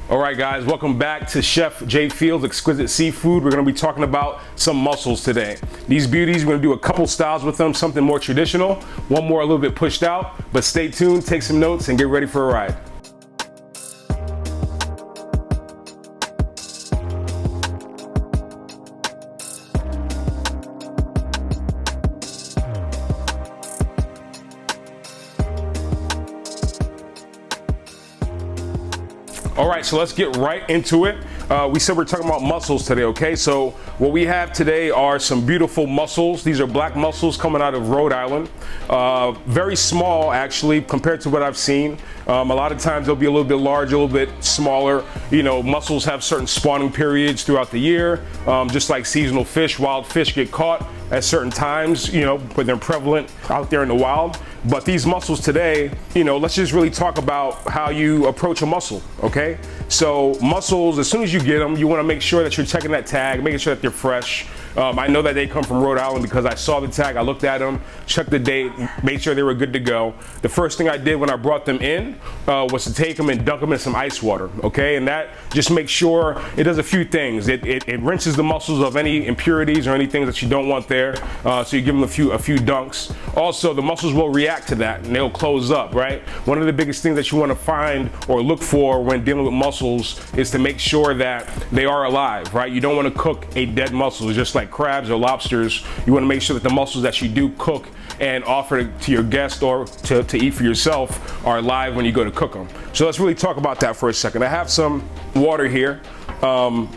All right, guys, welcome back to Chef Jay Fields Exquisite Seafood. We're going to be talking about some mussels today. These beauties, we're going to do a couple styles with them, something more traditional, one more a little bit pushed out, but stay tuned, take some notes, and get ready for a ride. All right, so let's get right into it. We said we're talking about mussels today, okay? So what we have today are some beautiful mussels. These are black mussels coming out of Rhode Island. Very small, actually, compared to what I've seen. A lot of times they'll be a little bit larger, a little bit smaller. You know, mussels have certain spawning periods throughout the year. Just like seasonal fish, wild fish get caught at certain times, you know, when they're prevalent out there in the wild. But these mussels today, you know, let's just really talk about how you approach a mussel, okay? So mussels, as soon as you get them, you want to make sure that you're checking that tag, making sure that they're fresh. I know that they come from Rhode Island because I saw the tag, I looked at them, checked the date, made sure they were good to go. The first thing I did when I brought them in was to take them and dunk them in some ice water, okay? And that just makes sure it does a few things. It rinses the mussels of any impurities or anything that you don't want there. So you give them a few dunks. Also, the mussels will react to that and they'll close up, right? One of the biggest things that you want to find or look for when dealing with mussels is to make sure that they are alive, right? You don't want to cook a dead mussel, just like crabs or lobsters. You want to make sure that the mussels that you do cook and offer to your guest or to eat for yourself are alive when you go to cook them. So let's really talk about that for a second. I have some water here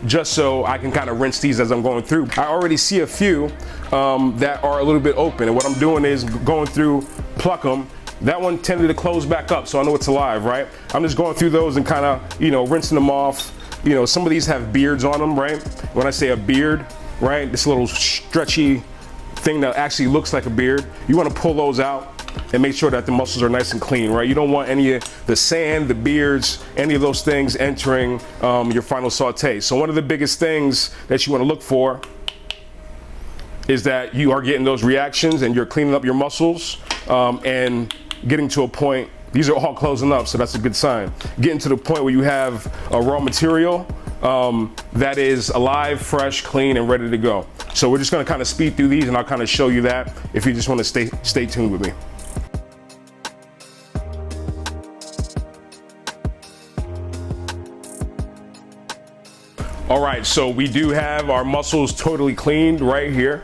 just so I can kind of rinse these as I'm going through. I already see a few that are a little bit open, and what I'm doing is going through, pluck them. That one tended to close back up, so I know it's alive, right? I'm just going through those and kind of, you know, rinsing them off. You know, some of these have beards on them, right? When I say a beard, right, this little stretchy thing that actually looks like a beard, you want to pull those out and make sure that the mussels are nice and clean, right? You don't want any of the sand, the beards, any of those things entering your final saute. So one of the biggest things that you want to look for is that you are getting those reactions and you're cleaning up your mussels and getting to a point. These are all closing up, so that's a good sign. Getting to the point where you have a raw material that is alive, fresh, clean, and ready to go. So we're just gonna kind of speed through these and I'll kind of show you that if you just want to stay tuned with me. All right, so we do have our mussels totally cleaned right here.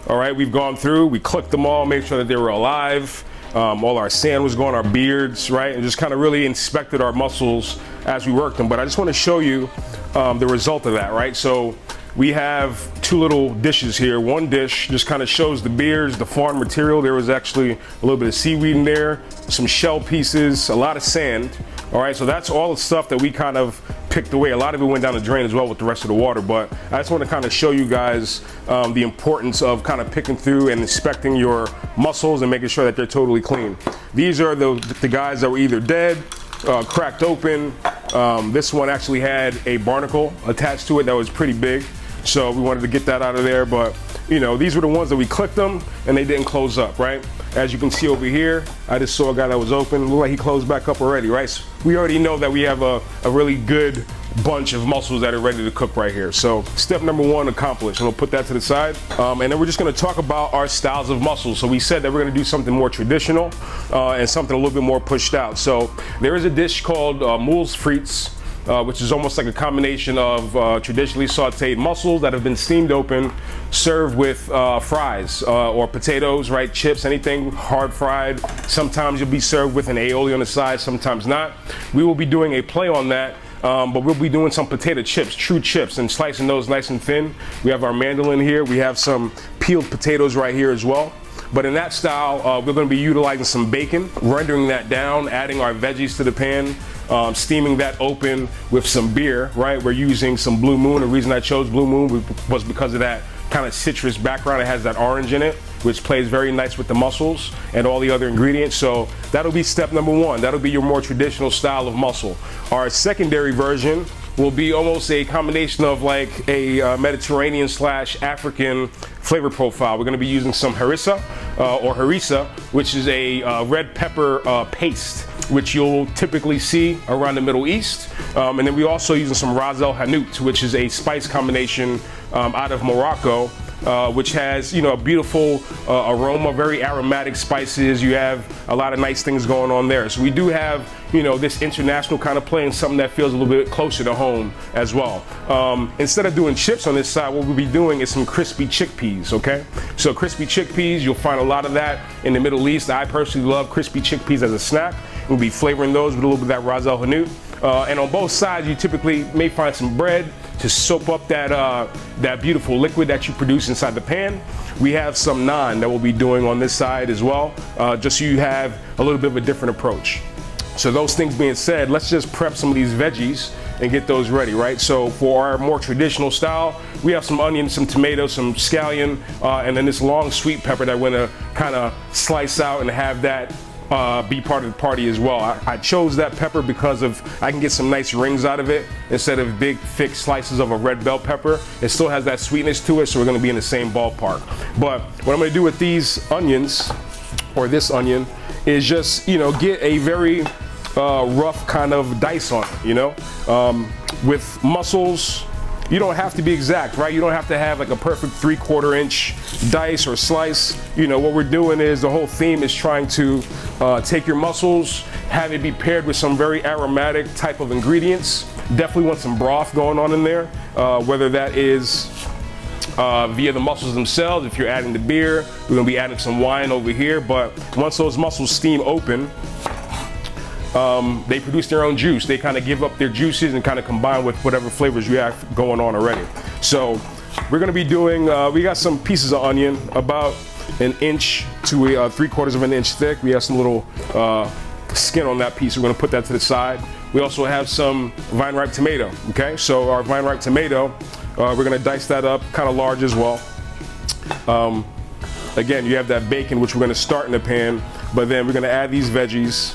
All right, we've gone through, we clicked them all, made sure that they were alive. All our sand was gone, our beards, right? And just kind of really inspected our mussels as we worked them. But I just want to show you the result of that, right? So we have two little dishes here. One dish just kind of shows the beards, the foreign material. There was actually a little bit of seaweed in there, some shell pieces, a lot of sand. All right, so that's all the stuff that we kind of picked away. A lot of it went down the drain as well with the rest of the water, but I just want to kind of show you guys the importance of kind of picking through and inspecting your mussels and making sure that they're totally clean. These are the guys that were either dead, cracked open. This one actually had a barnacle attached to it that was pretty big, so we wanted to get that out of there. But you know, these were the ones that we clicked them and they didn't close up, right? As you can see over here, I just saw a guy that was open. Looked like he closed back up already, right? So we already know that we have a really good bunch of mussels that are ready to cook right here. So step number one accomplished. I'm gonna put that to the side. And then we're just gonna talk about our styles of mussels. So we said that we're gonna do something more traditional and something a little bit more pushed out. So there is a dish called mules frites, which is almost like a combination of traditionally sauteed mussels that have been steamed open, served with fries or potatoes, right? Chips, anything hard fried. Sometimes you'll be served with an aioli on the side, sometimes not. We will be doing a play on that. But we'll be doing some potato chips, true chips, and slicing those nice and thin. We have our mandolin here. We have some peeled potatoes right here as well. But in that style, we're going to be utilizing some bacon, rendering that down, adding our veggies to the pan, steaming that open with some beer, right? We're using some Blue Moon. The reason I chose Blue Moon was because of that kind of citrus background. It has that orange in it, which plays very nice with the mussels and all the other ingredients. So that'll be step number one. That'll be your more traditional style of mussel. Our secondary version will be almost a combination of like a Mediterranean / African flavor profile. We're going to be using some harissa or harissa, which is a red pepper paste. which you'll typically see around the Middle East. And then we also using some Ras El Hanout, which is a spice combination out of Morocco, which has, you know, a beautiful aroma, very aromatic spices. You have a lot of nice things going on there. So we do have, you know, this international kind of play and something that feels a little bit closer to home as well. Instead of doing chips on this side, what we'll be doing is some crispy chickpeas, okay? So crispy chickpeas, you'll find a lot of that in the Middle East. I personally love crispy chickpeas as a snack. We'll be flavoring those with a little bit of that Ras El Hanout. And on both sides, you typically may find some bread to soak up that beautiful liquid that you produce inside the pan. We have some naan that we'll be doing on this side as well, just so you have a little bit of a different approach. So those things being said, let's just prep some of these veggies and get those ready, right? So for our more traditional style, we have some onions, some tomatoes, some scallion, and then this long sweet pepper that we're gonna kind of slice out and have that be part of the party as well. I chose that pepper because I can get some nice rings out of it instead of big thick slices of a red bell pepper. It still has that sweetness to it, so we're gonna be in the same ballpark. But what I'm gonna do with these onions, or this onion, is just, you know, get a very rough kind of dice on it, you know? With mussels, you don't have to be exact, right? You don't have to have like a perfect 3/4 inch dice or slice. You know, what we're doing is, the whole theme is trying to take your mussels, have it be paired with some very aromatic type of ingredients. Definitely want some broth going on in there, whether that is via the mussels themselves. If you're adding the beer, we're gonna be adding some wine over here. But once those mussels steam open, they produce their own juice. They kind of give up their juices and kind of combine with whatever flavors you have going on already. So we're gonna be doing, we got some pieces of onion, about 1 inch to 3/4 of an inch thick. We have some little skin on that piece. We're gonna put that to the side. We also have some vine ripe tomato, okay? So our vine ripe tomato, we're gonna dice that up kind of large as well. Again, you have that bacon, which we're gonna start in the pan, but then we're gonna add these veggies.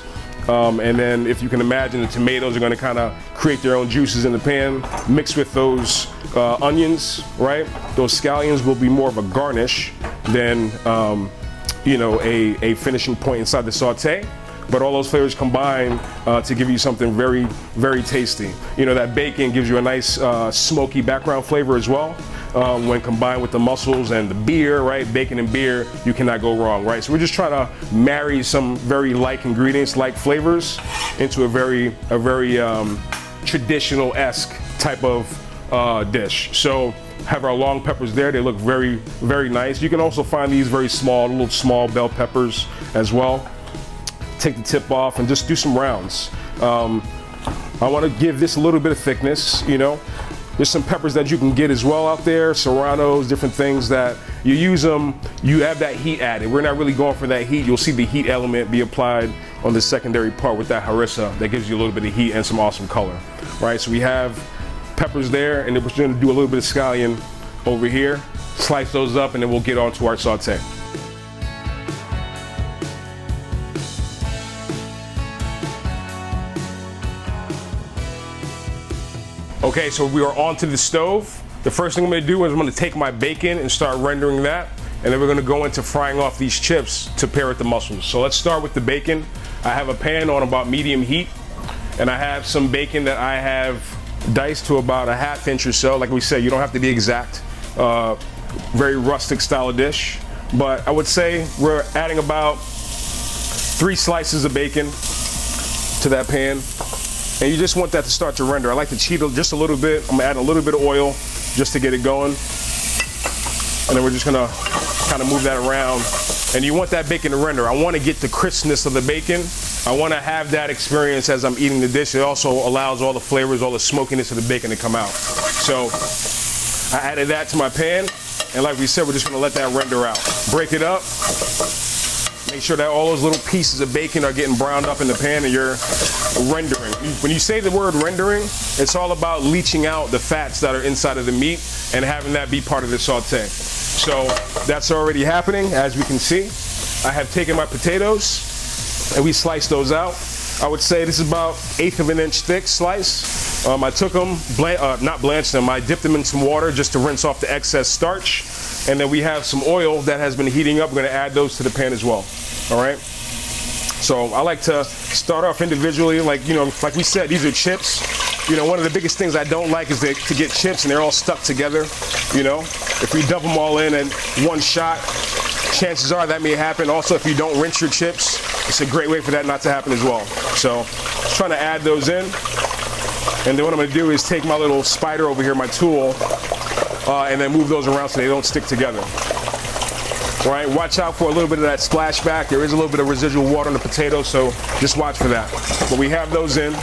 And then, if you can imagine, the tomatoes are going to kind of create their own juices in the pan, mixed with those onions, right? Those scallions will be more of a garnish than, you know, a finishing point inside the saute. But all those flavors combine to give you something very, very tasty. You know, that bacon gives you a nice smoky background flavor as well. When combined with the mussels and the beer, right? Bacon and beer, you cannot go wrong, right? So we're just trying to marry some very like ingredients, like flavors, into a very traditional-esque type of dish. So have our long peppers there. They look very, very nice. You can also find these very small, little small bell peppers as well. Take the tip off and just do some rounds. I want to give this a little bit of thickness, you know. There's some peppers that you can get as well out there, serranos, different things that you use them, you have that heat added. We're not really going for that heat. You'll see the heat element be applied on the secondary part with that harissa that gives you a little bit of heat and some awesome color, right? So we have peppers there, and then we're gonna do a little bit of scallion over here, slice those up, and then we'll get on to our saute. Okay, so we are onto the stove. The first thing I'm gonna do is I'm gonna take my bacon and start rendering that, and then we're gonna go into frying off these chips to pair with the mussels. So let's start with the bacon. I have a pan on about medium heat, and I have some bacon that I have diced to about 1/2 inch or so. Like we said, you don't have to be exact. Very rustic style of dish, but I would say we're adding about 3 slices of bacon to that pan. And you just want that to start to render. I like to cheat just a little bit. I'm gonna add a little bit of oil just to get it going. And then we're just gonna kind of move that around. And you want that bacon to render. I wanna get the crispness of the bacon. I wanna have that experience as I'm eating the dish. It also allows all the flavors, all the smokiness of the bacon to come out. So I added that to my pan. And like we said, we're just gonna let that render out. Break it up. Make sure that all those little pieces of bacon are getting browned up in the pan and you're rendering. When you say the word rendering, it's all about leaching out the fats that are inside of the meat and having that be part of the saute. So that's already happening, as we can see. I have taken my potatoes and we sliced those out. I would say this is about 1/8 of an inch thick slice. I took them, not blanched them, I dipped them in some water just to rinse off the excess starch. And then we have some oil that has been heating up. We're gonna add those to the pan as well, all right? So I like to start off individually, like, you know, like we said, these are chips. You know, one of the biggest things I don't like is to get chips and they're all stuck together. You know, if we dump them all in at one shot, chances are that may happen. Also, if you don't rinse your chips, it's a great way for that not to happen as well. So just trying to add those in. And then what I'm gonna do is take my little spider over here, my tool, and then move those around so they don't stick together. All right, watch out for a little bit of that splashback. There is a little bit of residual water on the potatoes, so just watch for that. But we have those in,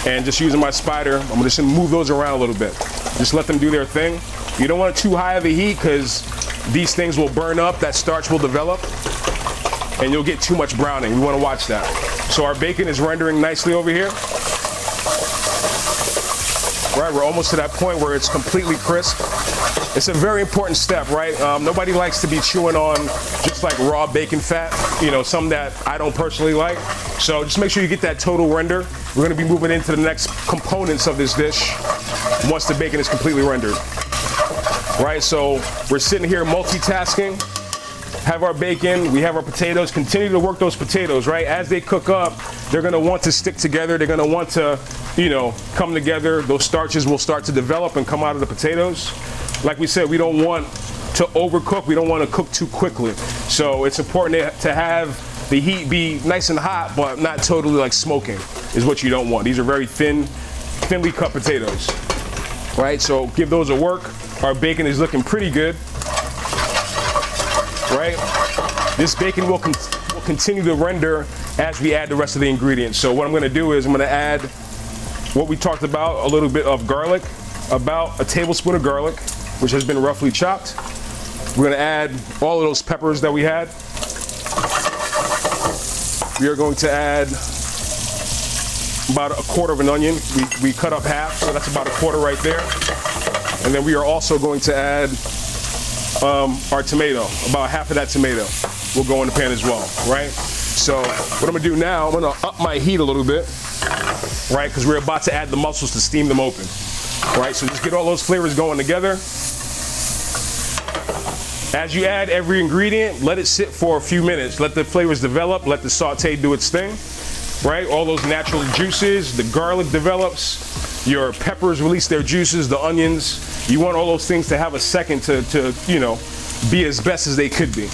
and just using my spider, I'm just gonna move those around a little bit. Just let them do their thing. You don't want it too high of a heat because these things will burn up, that starch will develop, and you'll get too much browning. We wanna watch that. So our bacon is rendering nicely over here. Right, we're almost to that point where it's completely crisp. It's a very important step, right? Nobody likes to be chewing on just like raw bacon fat, you know, something that I don't personally like. So just make sure you get that total render. We're gonna be moving into the next components of this dish once the bacon is completely rendered. Right, so we're sitting here multitasking, have our bacon, we have our potatoes, continue to work those potatoes, right? As they cook up, they're gonna want to stick together, they're gonna want to, you know, come together. Those starches will start to develop and come out of the potatoes. Like we said, we don't want to overcook, we don't want to cook too quickly. So it's important to have the heat be nice and hot, but not totally like smoking, is what you don't want. These are very thinly cut potatoes, right? So give those a work. Our bacon is looking pretty good, right? This bacon will continue to render as we add the rest of the ingredients. So what I'm gonna do is I'm gonna add what we talked about, a little bit of garlic, about a tablespoon of garlic, which has been roughly chopped. We're gonna add all of those peppers that we had. We are going to add about a quarter of an onion. We cut up half, so that's about a quarter right there. And then we are also going to add our tomato, about half of that tomato will go in the pan as well, right? So what I'm gonna do now, I'm gonna up my heat a little bit, right? Because we're about to add the mussels to steam them open, right? So just get all those flavors going together. As you add every ingredient, let it sit for a few minutes. Let the flavors develop, let the saute do its thing, right? All those natural juices, the garlic develops, your peppers release their juices, the onions. You want all those things to have a second to you know, be as best as they could be,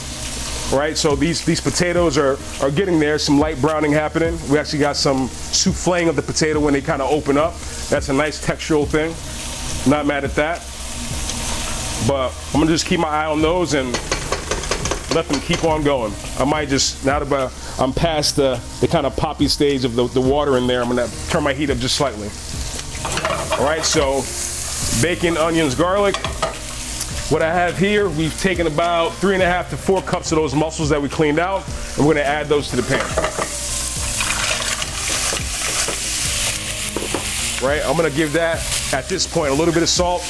right? So these potatoes are getting there, some light browning happening. We actually got some souffling of the potato when they kind of open up. That's a nice textural thing. Not mad at that. But I'm gonna just keep my eye on those and let them keep on going. I might just, now that I'm past the kind of poppy stage of the water in there, I'm gonna turn my heat up just slightly. All right, so bacon, onions, garlic. What I have here, we've taken about 3.5 to 4 cups of those mussels that we cleaned out, and we're gonna add those to the pan. Right, I'm gonna give that, at this point, a little bit of salt,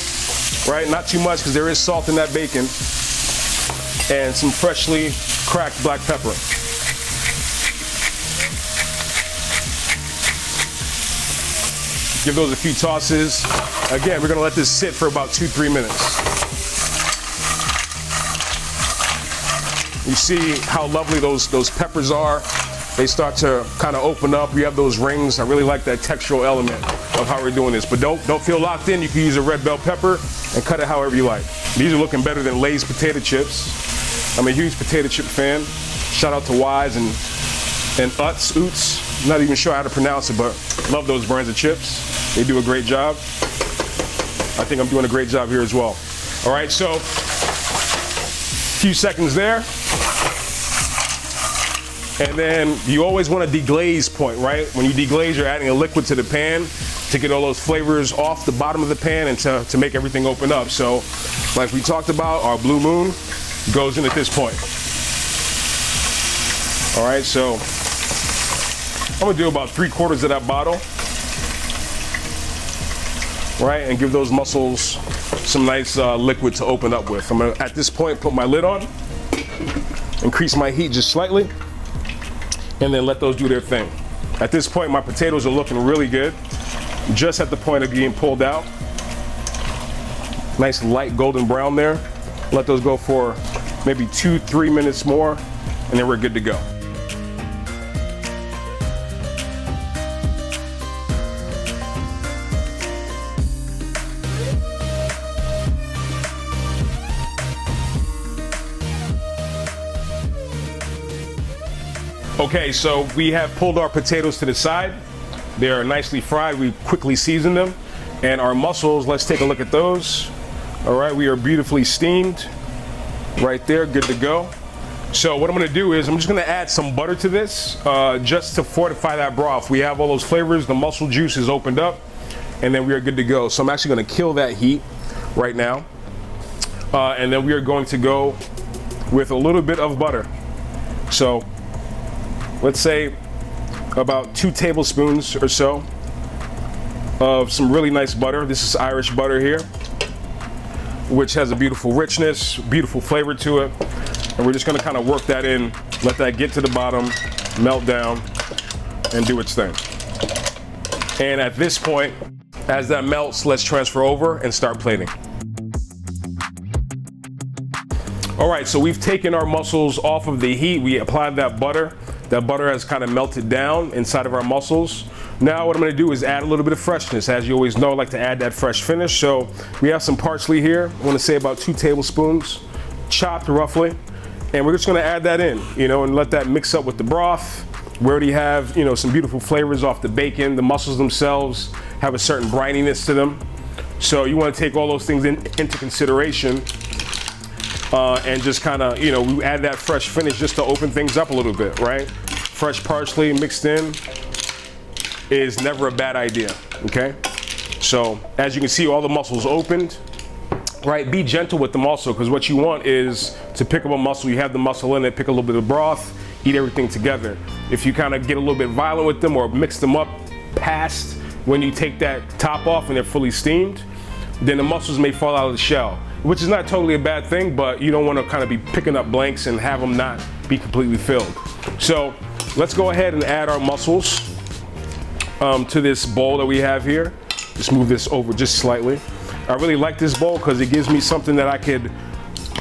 right? Not too much, because there is salt in that bacon, and some freshly cracked black pepper. Give those a few tosses. Again, we're gonna let this sit for about 2-3 minutes. You see how lovely those peppers are. They start to kind of open up. We have those rings. I really like that textural element of how we're doing this. But don't feel locked in. You can use a red bell pepper and cut it however you like. These are looking better than Lay's potato chips. I'm a huge potato chip fan. Shout out to Wise and Utz. I'm not even sure how to pronounce it, but love those brands of chips. They do a great job. I think I'm doing a great job here as well. All right, so a few seconds there. And then you always want a deglaze point, right? When you deglaze, you're adding a liquid to the pan to get all those flavors off the bottom of the pan and to make everything open up. So, like we talked about, our Blue Moon goes in at this point. All right, so I'm gonna do about 3/4 of that bottle, right? And give those mussels some nice liquid to open up with. I'm gonna, at this point, put my lid on, increase my heat just slightly, and then let those do their thing. At this point, my potatoes are looking really good, just at the point of being pulled out. Nice light golden brown there. Let those go for maybe 2-3 minutes more, and then we're good to go. Okay, so we have pulled our potatoes to the side. They are nicely fried. We quickly season them. And our mussels, let's take a look at those. All right, we are beautifully steamed. Right there, good to go. So what I'm gonna do is I'm just gonna add some butter to this just to fortify that broth. We have all those flavors, the mussel juice is opened up, and then we are good to go. So I'm actually gonna kill that heat right now. And then we are going to go with a little bit of butter. So let's say about 2 tablespoons or so of some really nice butter. This is Irish butter here, which has a beautiful richness, beautiful flavor to it. And we're just gonna kind of work that in, let that get to the bottom, melt down, and do its thing. And at this point, as that melts, let's transfer over and start plating. All right, so we've taken our mussels off of the heat. We applied that butter. That butter has kind of melted down inside of our mussels. Now what I'm gonna do is add a little bit of freshness. As you always know, I like to add that fresh finish. So we have some parsley here. I wanna say about 2 tablespoons, chopped roughly. And we're just gonna add that in, and let that mix up with the broth. We already have, some beautiful flavors off the bacon. The mussels themselves have a certain brininess to them. So you wanna take all those things into consideration. And just kind of, we add that fresh finish just to open things up a little bit, right? Fresh parsley mixed in is never a bad idea, okay? So as you can see, all the mussels opened, right? Be gentle with them also, because what you want is to pick up a mussel, you have the mussel in it, pick a little bit of broth, eat everything together. If you kind of get a little bit violent with them or mix them up past when you take that top off and they're fully steamed, then the mussels may fall out of the shell, which is not totally a bad thing, but you don't want to kind of be picking up blanks and have them not be completely filled. So let's go ahead and add our mussels to this bowl that we have here. Just move this over just slightly. I really like this bowl because it gives me something that I could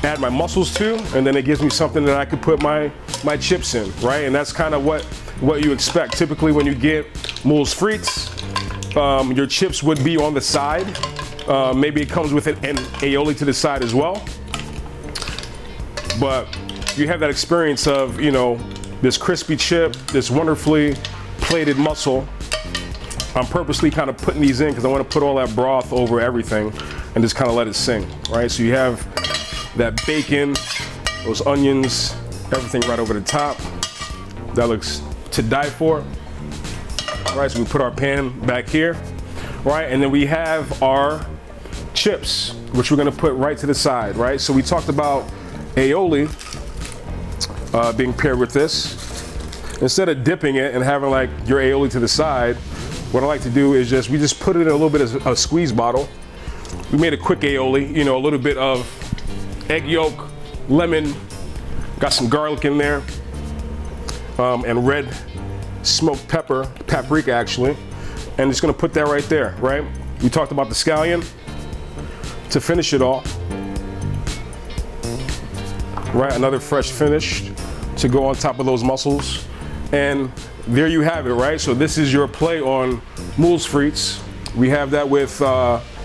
add my mussels to, and then it gives me something that I could put my chips in, right? And that's kind of what you expect. Typically when you get moules frites, your chips would be on the side. Maybe it comes with an aioli to the side as well. But you have that experience of, this crispy chip, this wonderfully plated mussel. I'm purposely kind of putting these in because I want to put all that broth over everything and just kind of let it sing, right? So you have that bacon, those onions, everything right over the top. That looks to die for. All right, so we put our pan back here, right? And then we have our chips, which we're gonna put right to the side, right? So we talked about aioli being paired with this. Instead of dipping it and having like your aioli to the side, what I like to do is we just put it in a little bit of a squeeze bottle. We made a quick aioli, a little bit of egg yolk, lemon, got some garlic in there, and red smoked paprika actually, and just gonna put that right there, right? We talked about the scallion to finish it all, right? Another fresh finish to go on top of those mussels, and there you have it, right? So this is your play on moules frites. We have that with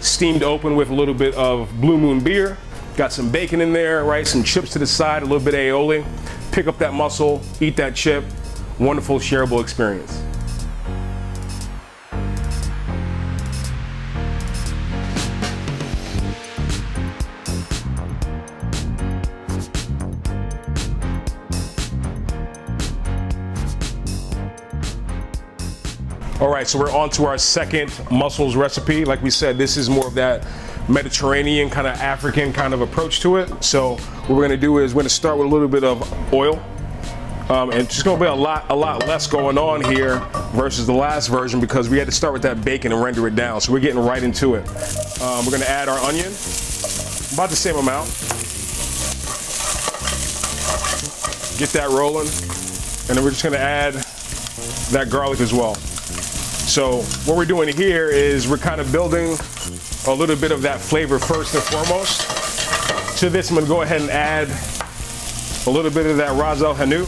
steamed open with a little bit of Blue Moon beer. Got some bacon in there, right? Some chips to the side, a little bit of aioli. Pick up that mussel, eat that chip. Wonderful shareable experience. All right, so we're on to our second mussels recipe. Like we said, this is more of that Mediterranean kind of African kind of approach to it. So what we're gonna do is we're gonna start with a little bit of oil. And it's just gonna be a lot less going on here versus the last version because we had to start with that bacon and render it down. So we're getting right into it. We're gonna add our onion, about the same amount. Get that rolling. And then we're just gonna add that garlic as well. So what we're doing here is we're kind of building a little bit of that flavor first and foremost. To this, I'm gonna go ahead and add a little bit of that Ras El Hanout.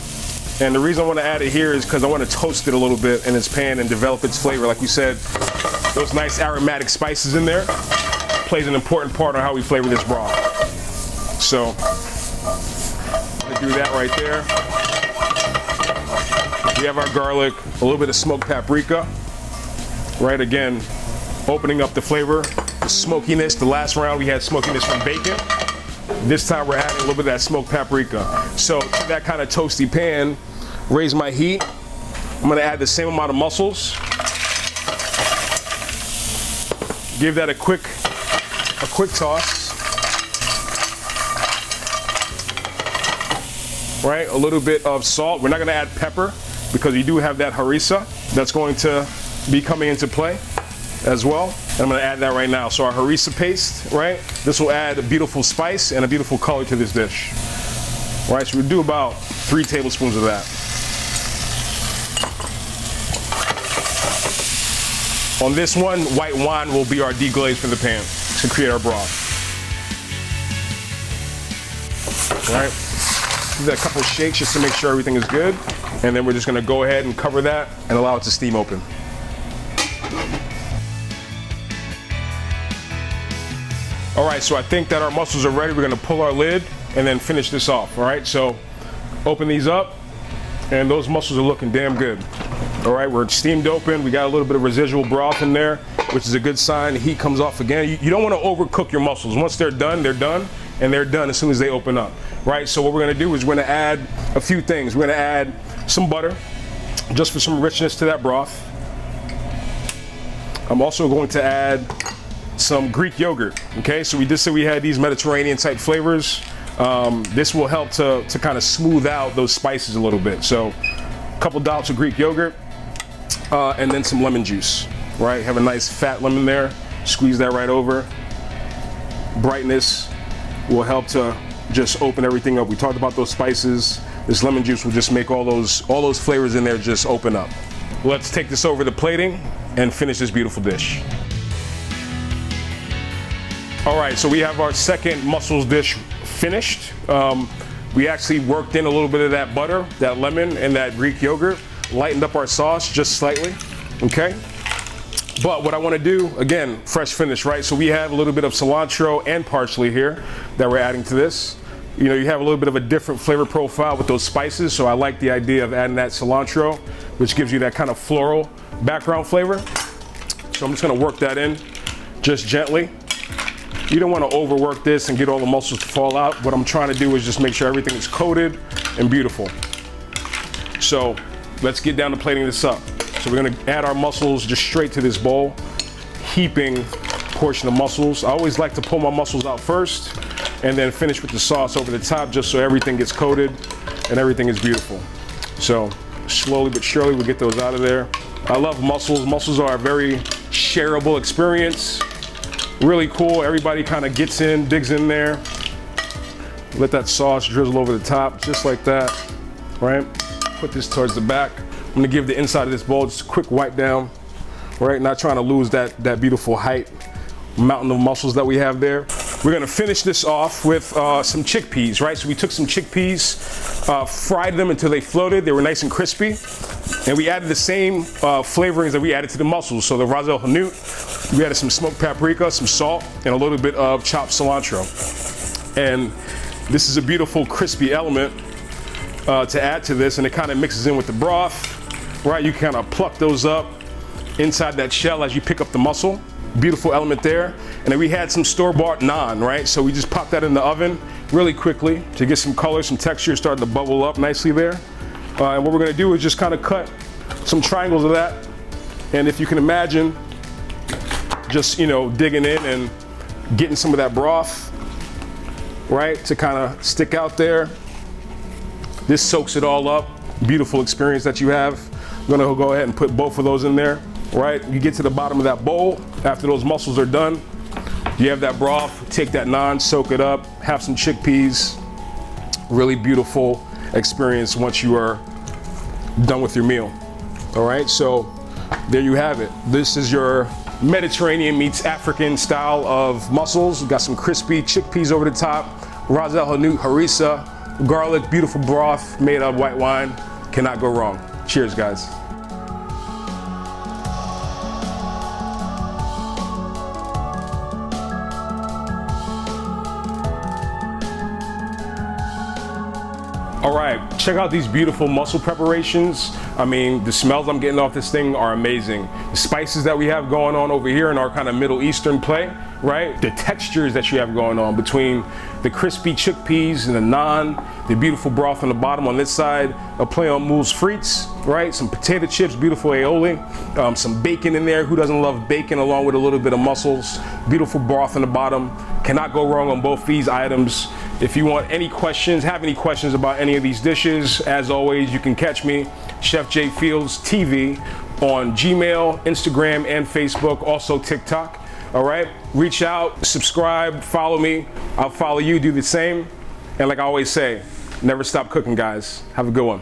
And the reason I want to add it here is because I want to toast it a little bit in its pan and develop its flavor. Like we said, those nice aromatic spices in there plays an important part on how we flavor this broth. So I'm gonna do that right there. We have our garlic, a little bit of smoked paprika. Right, again, opening up the flavor, the smokiness. The last round we had smokiness from bacon. This time we're adding a little bit of that smoked paprika. So to that kind of toasty pan, raise my heat. I'm gonna add the same amount of mussels. Give that a quick toss. Right, a little bit of salt. We're not gonna add pepper because we do have that harissa that's going to be coming into play as well. And I'm gonna add that right now. So our harissa paste, right? This will add a beautiful spice and a beautiful color to this dish. Right, so we'll do about 3 tablespoons of that. On this one, white wine will be our deglaze for the pan to create our broth. All right, give that a couple shakes just to make sure everything is good. And then we're just gonna go ahead and cover that and allow it to steam open. All right, so I think that our mussels are ready. We're gonna pull our lid and then finish this off, all right? So open these up, and those mussels are looking damn good. All right, we're steamed open. We got a little bit of residual broth in there, which is a good sign. The heat comes off again. You don't wanna overcook your mussels. Once they're done, and they're done as soon as they open up, right? So what we're gonna do is we're gonna add a few things. We're gonna add some butter, just for some richness to that broth. I'm also going to add some Greek yogurt, okay? So we just said we had these Mediterranean type flavors. This will help to kind of smooth out those spices a little bit. So a couple dollops of Greek yogurt, and then some lemon juice, right? Have a nice fat lemon there, squeeze that right over. Brightness will help to just open everything up. We talked about those spices. This lemon juice will just make all those flavors in there just open up. Let's take this over to plating and finish this beautiful dish. All right, so we have our second mussels dish finished. We actually worked in a little bit of that butter, that lemon, and that Greek yogurt, lightened up our sauce just slightly, okay? But what I wanna do, again, fresh finish, right? So we have a little bit of cilantro and parsley here that we're adding to this. You know, you have a little bit of a different flavor profile with those spices, so I like the idea of adding that cilantro, which gives you that kind of floral background flavor. So I'm just gonna work that in just gently. You don't want to overwork this and get all the mussels to fall out. What I'm trying to do is just make sure everything is coated and beautiful. So let's get down to plating this up. So we're going to add our mussels just straight to this bowl, heaping portion of mussels. I always like to pull my mussels out first and then finish with the sauce over the top just so everything gets coated and everything is beautiful. So slowly but surely we'll get those out of there. I love mussels. Mussels are a very shareable experience. Really cool. Everybody kind of gets in, digs in there. Let that sauce drizzle over the top, just like that, right? Put this towards the back. I'm gonna give the inside of this bowl just a quick wipe down, right? Not trying to lose that beautiful height, mountain of mussels that we have there. We're gonna finish this off with some chickpeas, right? So we took some chickpeas, fried them until they floated. They were nice and crispy. And we added the same flavorings that we added to the mussels. So the ras el hanout, we added some smoked paprika, some salt, and a little bit of chopped cilantro. And this is a beautiful crispy element to add to this, and it kind of mixes in with the broth, right? You kind of pluck those up inside that shell as you pick up the mussel. Beautiful element there. And then we had some store-bought naan, right? So we just popped that in the oven really quickly to get some color, some texture, starting to bubble up nicely there. And what we're gonna do is just kind of cut some triangles of that. And if you can imagine, just, you know, digging in and getting some of that broth, right, to kind of stick out there. This soaks it all up. Beautiful experience that you have. I'm gonna go ahead and put both of those in there, right? You get to the bottom of that bowl after those mussels are done. You have that broth, take that naan, soak it up, have some chickpeas. Really beautiful experience once you are done with your meal. All right, so there you have it. This is your Mediterranean meets African style of mussels. We've got some crispy chickpeas over the top, ras el hanout, harissa, garlic, beautiful broth made of white wine. Cannot go wrong. Cheers, guys. All right, check out these beautiful mussel preparations. I mean, the smells I'm getting off this thing are amazing. The spices that we have going on over here in our kind of Middle Eastern play, right? The textures that you have going on between the crispy chickpeas and the naan, the beautiful broth on the bottom on this side, a play on moules frites, right? Some potato chips, beautiful aioli, some bacon in there. Who doesn't love bacon along with a little bit of mussels? Beautiful broth on the bottom. Cannot go wrong on both these items. If you want any questions, have any questions about any of these dishes, as always, you can catch me, Chef Jay Fields TV, on Gmail, Instagram, and Facebook, also TikTok. All right, reach out, subscribe, follow me. I'll follow you, do the same. And like I always say, never stop cooking, guys. Have a good one.